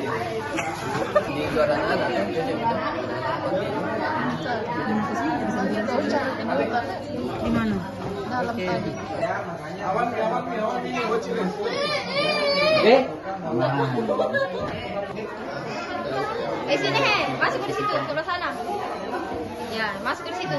di jualan ada kan jadi Di mana? Dalam tadi. Sini masuk di situ, sebelah sana. Ya, masuk di situ.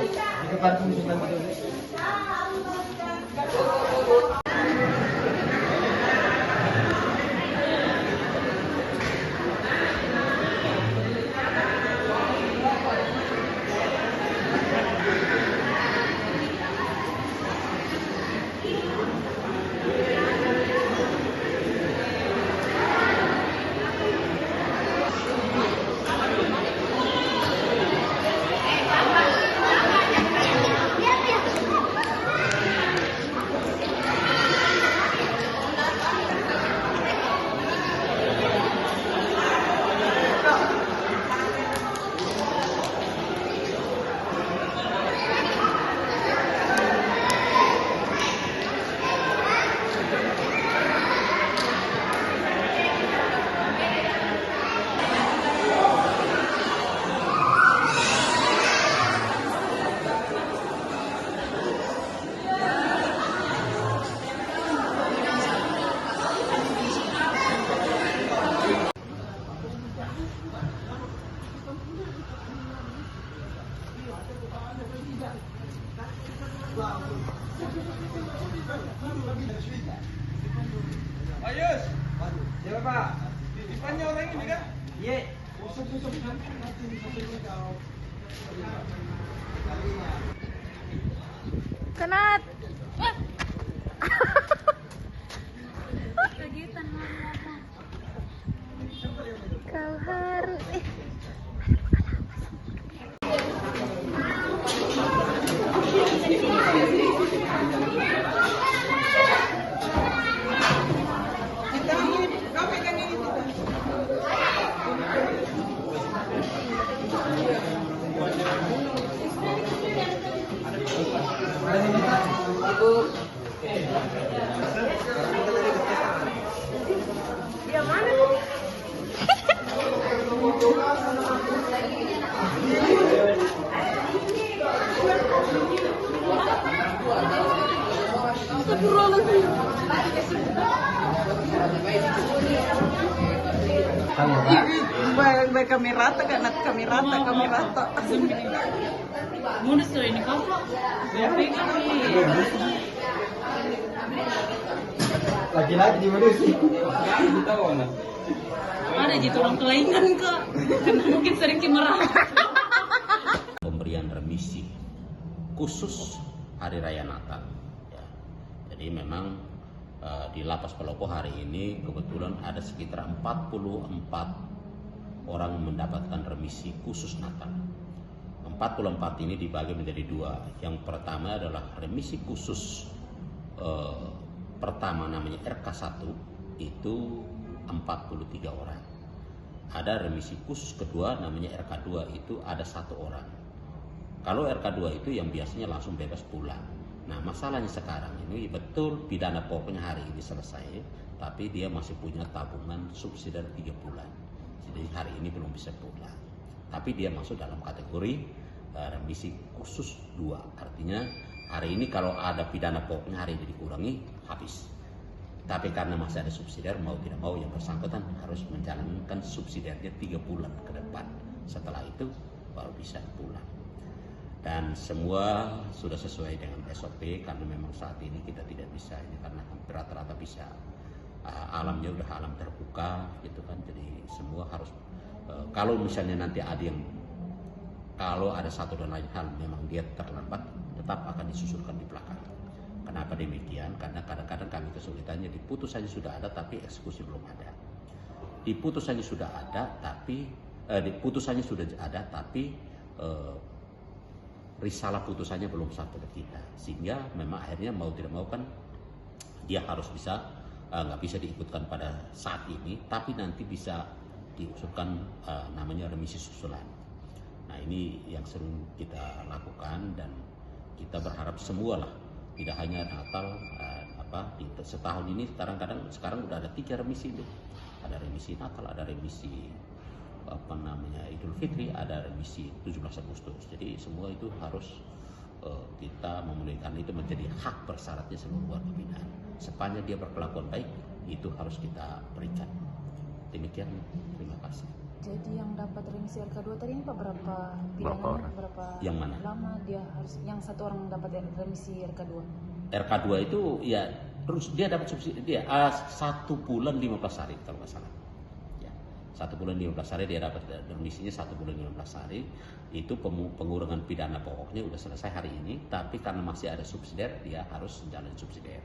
Ayus, siapa Pak? Depannya orang ini kan? Iya. Kenat. Kau harus Baik kamerata kan, kamerata. Muna sir, ini kau pegang nih. Laki-laki di mana sih? Kita mana? Ada di tulang kelainan kak, karena mungkin sering kemerah. Pemberian remisi khusus hari raya Natal. Ya. Jadi memang di Lapas Palopo hari ini kebetulan ada sekitar 44 orang mendapatkan remisi khusus Natal. 44 ini dibagi menjadi dua. Yang pertama adalah remisi khusus pertama namanya RK1 itu 43 orang. Ada remisi khusus kedua namanya RK2 itu ada 1 orang. Kalau RK2 itu yang biasanya langsung bebas pulang. Nah masalahnya sekarang ini betul pidana pokoknya hari ini selesai, tapi dia masih punya tabungan subsidi 3 bulan. Jadi hari ini belum bisa pulang. Tapi dia masuk dalam kategori remisi khusus 2. Artinya hari ini kalau ada pidana pokoknya hari ini dikurangi habis. Tapi karena masih ada subsidiar, mau tidak mau yang bersangkutan harus menjalankan subsidiarnya 3 bulan ke depan. Setelah itu baru bisa pulang. Dan semua sudah sesuai dengan SOP karena memang saat ini kita tidak bisa ini karena rata-rata bisa alamnya udah alam terbuka gitu kan. Jadi semua harus kalau misalnya nanti ada yang kalau ada satu dan lain hal memang dia terlambat tetap akan disusulkan di belakang. Kenapa demikian? Karena kadang-kadang kami kesulitannya di putusannya sudah ada tapi eksekusi belum ada. Di putusannya sudah ada tapi risalah putusannya belum sampai ke kita, sehingga memang akhirnya mau tidak mau kan dia harus bisa nggak bisa diikutkan pada saat ini, tapi nanti bisa diusulkan namanya remisi susulan. Nah ini yang sering kita lakukan dan kita berharap semua lah, tidak hanya Natal di setahun ini sekarang udah ada 3 remisi itu ada remisi Natal, ada remisi Idul Fitri, ada remisi 17 Agustus. Jadi semua itu harus kita memenuhi, karena itu menjadi hak bersyaratnya seluruh warga binaan. Sepanjang dia berkelakuan baik, itu harus kita berikan. Demikian, terima kasih. Jadi yang dapat remisi RK2 tadi ini Pak berapa pidananya? Berapa Yang mana? lama dia harus, yang satu orang dapat remisi RK2? RK2 itu ya terus dia dapat subsidi dia 1 bulan 15 hari kalau nggak salah. Ya, 1 bulan 15 hari dia dapat remisinya 1 bulan 15 hari. Itu pengurangan pidana pokoknya udah selesai hari ini, tapi karena masih ada subsidiar dia harus jalan subsidiar.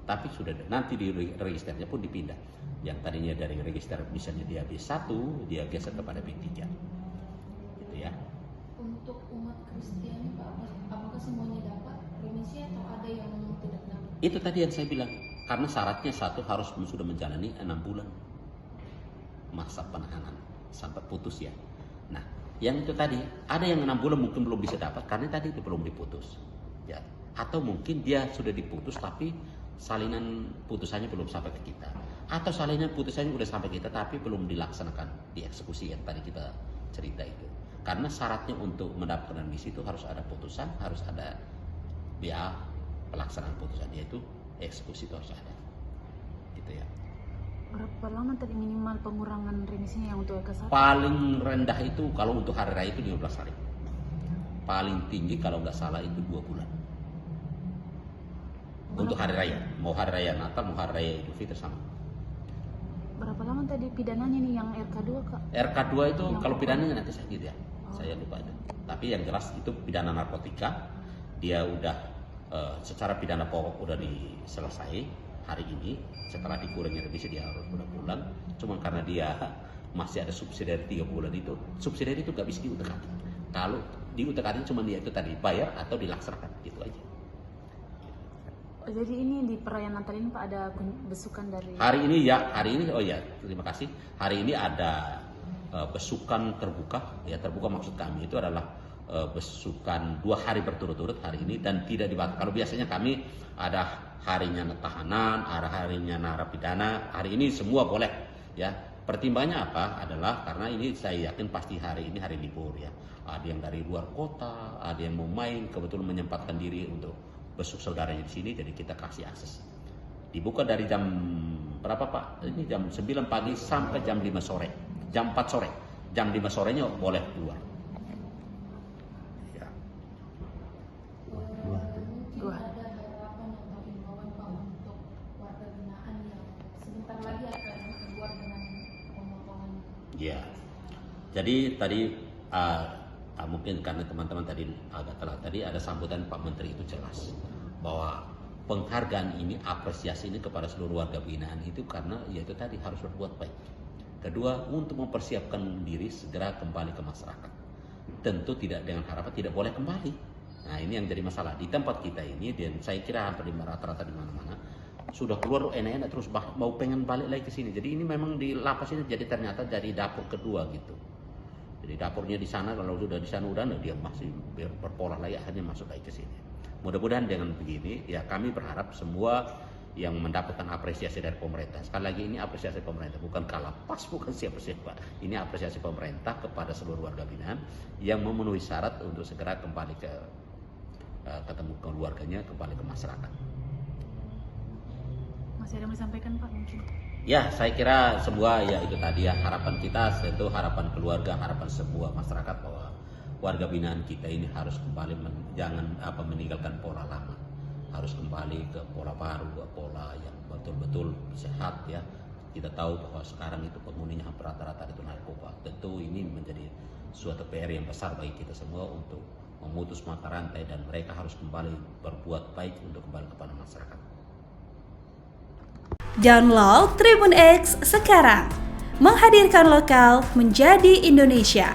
Tapi sudah nanti di registernya pun dipindah. Yang tadinya dari register misalnya dia B1, dia geser kepada B3. Gitu ya. Untuk umat Kristiani Pak, apakah semuanya dapat remisi atau ada yang tidak dapat? Itu tadi yang saya bilang, karena syaratnya satu harus sudah menjalani 6 bulan masa penahanan sampai putus ya. Nah, yang itu tadi ada yang 6 bulan mungkin belum bisa dapat karena tadi itu belum diputus, ya. Atau mungkin dia sudah diputus tapi salinan putusannya belum sampai ke kita, atau salinan putusannya udah sampai kita tapi belum dilaksanakan, dieksekusi yang tadi kita cerita itu. Karena syaratnya untuk mendapatkan remisi itu harus ada putusan, harus ada pelaksanaan putusan, yaitu eksekusi itu harus ada, gitu ya. Berapa lama tadi minimal pengurangan remisinya yang untuk RK1? Paling rendah itu kalau untuk hari raya itu 15 hari. Paling tinggi kalau nggak salah itu 2 bulan. Untuk hari raya, mau hari raya Natal, mau hari raya Idul Fitri sama. Berapa lama tadi pidananya nih yang RK2 Kak? RK2 itu kalau pidananya nanti saya gitu ya, saya lupa itu. Tapi yang jelas itu pidana narkotika, dia udah secara pidana pokok udah diselesai hari ini. Setelah dikurangi remisi dia harus udah pulang. Cuma karena dia masih ada subsidi dari 3 bulan itu, subsidi itu nggak bisa diutak-atik. Kalau diutak-atik cuma dia itu tadi bayar atau dilaksanakan, gitu aja. Jadi ini di perayaan Natal ini Pak ada besukan dari Hari ini oh ya, terima kasih. Hari ini ada besukan terbuka, ya terbuka maksud kami itu adalah besukan 2 hari berturut-turut hari ini dan tidak dibatasi. Kalau biasanya kami ada harinya tahanan, ada harinya narapidana, hari ini semua boleh, ya. Pertimbangannya apa? Adalah karena ini saya yakin pasti hari ini hari libur ya. Ada yang dari luar kota, ada yang mau main, kebetulan menyempatkan diri untuk besuk saudaranya di sini, jadi kita kasih akses. Dibuka dari jam berapa Pak? Ini jam 9 pagi sampai jam 5 sore. Jam 4 sore. Jam 5 sorenya boleh keluar. Ya. Dua. Ada harapan atau himbauan Pak untuk warga binaan yang sebentar lagi akan keluar dengan pemotongan? Ya. Jadi tadi mungkin karena teman-teman tadi agak telat, tadi ada sambutan Pak Menteri itu jelas bahwa penghargaan ini, apresiasi ini kepada seluruh warga binaan itu karena yaitu tadi harus berbuat baik. Kedua, untuk mempersiapkan diri segera kembali ke masyarakat. Tentu tidak dengan harapan tidak boleh kembali. Nah ini yang jadi masalah di tempat kita ini, dan saya kira hampir di rata-rata di mana-mana sudah keluar enak-enak terus mau pengen balik lagi ke sini. Jadi ini memang di lapas ini jadi ternyata jadi dapur kedua gitu. Jadi dapurnya di sana, kalau sudah di sana udah dia masih berpola lagi, akhirnya masuk lagi ke sini. Mudah-mudahan dengan begini ya kami berharap semua yang mendapatkan apresiasi dari pemerintah. Sekali lagi ini apresiasi pemerintah, bukan kalapas, bukan siapa-siapa. Ini apresiasi pemerintah kepada seluruh warga binaan yang memenuhi syarat untuk segera kembali ke ketemu keluarganya, kembali ke masyarakat. Masih ada yang disampaikan Pak mungkin? Ya, saya kira semua ya itu tadi ya harapan kita, tentu harapan keluarga, harapan sebuah masyarakat bahwa warga binaan kita ini harus kembali jangan meninggalkan pola lama, harus kembali ke pola baru, ke pola yang betul-betul sehat ya. Kita tahu bahwa sekarang itu penghuninya hampir rata-rata itu narkoba. Tentu ini menjadi suatu PR yang besar bagi kita semua untuk memutus mata rantai dan mereka harus kembali berbuat baik untuk kembali kepada masyarakat. Download Tribun X sekarang, menghadirkan lokal menjadi Indonesia.